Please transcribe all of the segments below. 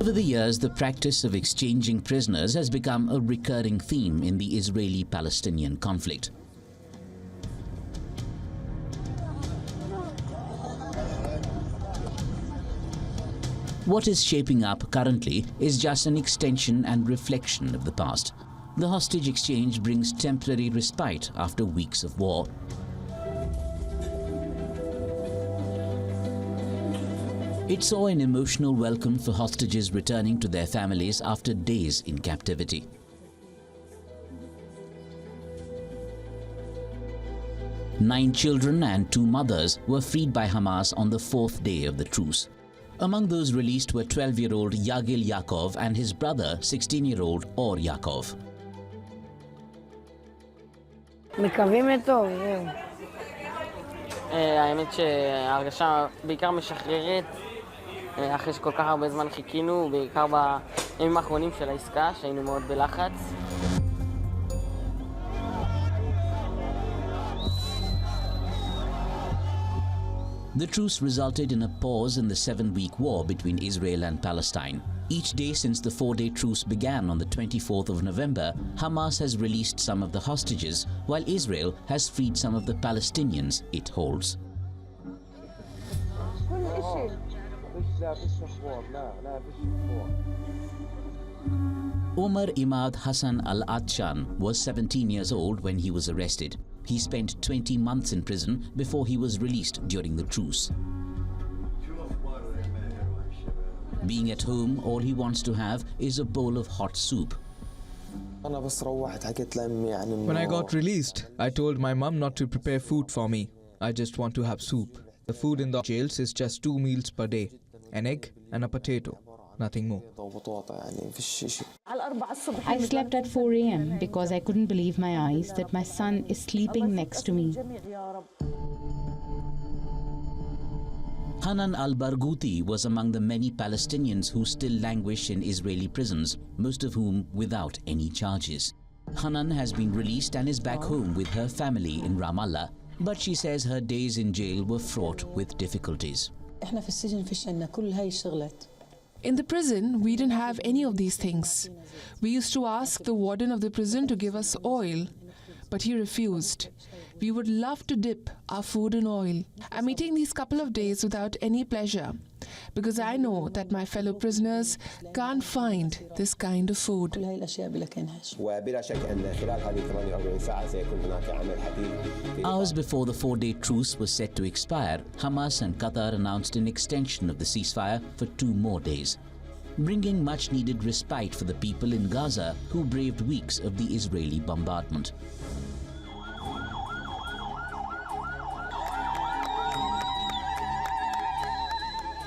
Over the years, the practice of exchanging prisoners has become a recurring theme in the Israeli-Palestinian conflict. What is shaping up currently is just an extension and reflection of the past. The hostage exchange brings temporary respite after weeks of war. It saw an emotional welcome for hostages returning to their families after days in captivity. Nine children and 2 mothers were freed by Hamas on the 4th day of the truce. Among those released were 12-year-old Yagil Yaakov and his brother, 16-year-old Or Yaakov. מקווים לטוב, זהו. האמת שההרגשה בעיקר משחררת, אחרי שכל כך הרבה זמן חיכינו, בעיקר בימים האחרונים של העסקה, שהיינו מאוד בלחץ. The truce resulted in a pause in the 7-week war between Israel and Palestine. Each day since the 4-day truce began on the 24th of November, Hamas has released some of the hostages, while Israel has freed some of the Palestinians it holds. Omar Imad Hassan al-Atshan was 17 years old when he was arrested. He spent 20 months in prison before he was released during the truce. Being at home, all he wants to have is a bowl of hot soup. When I got released, I told my mum not to prepare food for me. I just want to have soup. The food in the jails is just 2 meals per day. An egg and a potato. Nothing more. I slept at 4 a.m. because I couldn't believe my eyes that my son is sleeping next to me. Hanan al-Barghouti was among the many Palestinians who still languish in Israeli prisons, most of whom without any charges. Hanan has been released and is back home with her family in Ramallah, but she says her days in jail were fraught with difficulties. In the prison, we didn't have any of these things. We used to ask the warden of the prison to give us oil, but he refused. We would love to dip our food in oil. I'm eating these couple of days without any pleasure, because I know that my fellow prisoners can't find this kind of food. Hours before the 4-day truce was set to expire, Hamas and Qatar announced an extension of the ceasefire for 2 more days, bringing much-needed respite for the people in Gaza who braved weeks of the Israeli bombardment.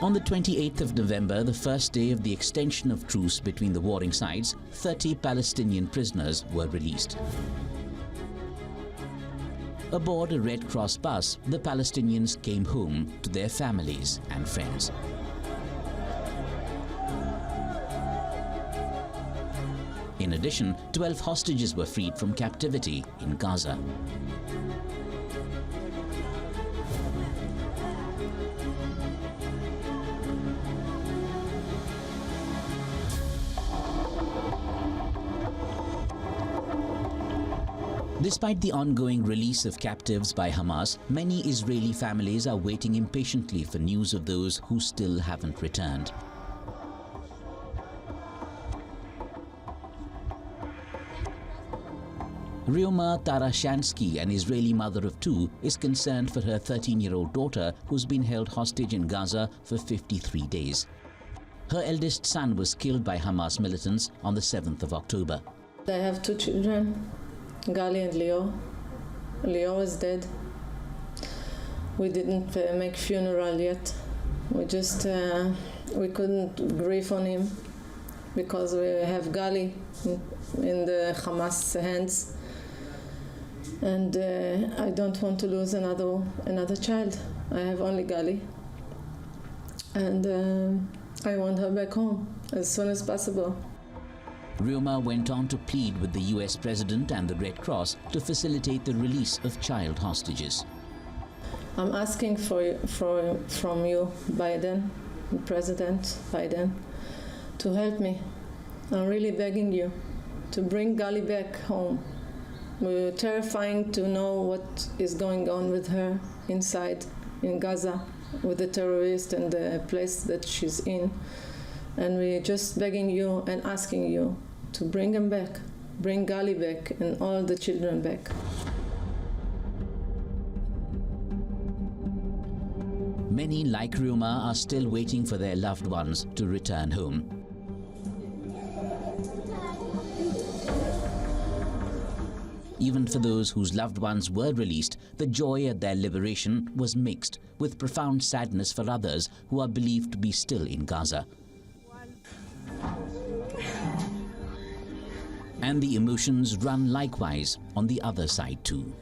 On the 28th of November, the first day of the extension of truce between the warring sides, 30 Palestinian prisoners were released. Aboard a Red Cross bus, the Palestinians came home to their families and friends. In addition, 12 hostages were freed from captivity in Gaza. Despite the ongoing release of captives by Hamas, many Israeli families are waiting impatiently for news of those who still haven't returned. Ryoma Tarashansky, an Israeli mother of 2, is concerned for her 13-year-old daughter who's been held hostage in Gaza for 53 days. Her eldest son was killed by Hamas militants on the 7th of October. I have 2 children, Gali and Leo. Leo is dead. We didn't make funeral yet. We just, we couldn't grieve on him because we have Gali in the Hamas hands. And I don't want to lose another child. I have only Gali. And I want her back home as soon as possible. Ryoma went on to plead with the US President and the Red Cross to facilitate the release of child hostages. I'm asking from you, Biden, President Biden, to help me. I'm really begging you to bring Gali back home. We're terrifying to know what is going on with her inside in Gaza with the terrorists and the place that she's in. And we're just begging you and asking you to bring them back, bring Gali back and all the children back. Many, like Ruma, are still waiting for their loved ones to return home. Even for those whose loved ones were released, the joy at their liberation was mixed with profound sadness for others who are believed to be still in Gaza. And the emotions run likewise on the other side too.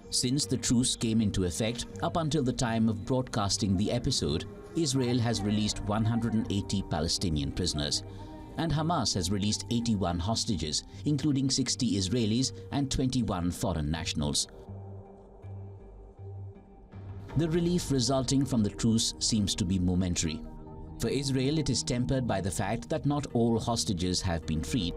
Since the truce came into effect, up until the time of broadcasting the episode, Israel has released 180 Palestinian prisoners, and Hamas has released 81 hostages, including 60 Israelis and 21 foreign nationals. The relief resulting from the truce seems to be momentary. For Israel, it is tempered by the fact that not all hostages have been freed.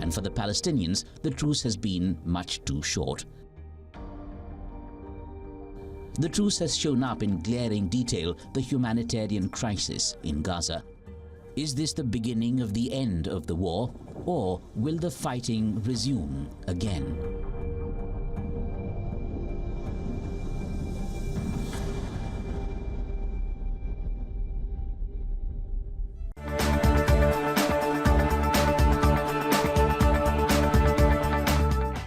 And for the Palestinians, the truce has been much too short. The truce has shown up in glaring detail the humanitarian crisis in Gaza. Is this the beginning of the end of the war, or will the fighting resume again?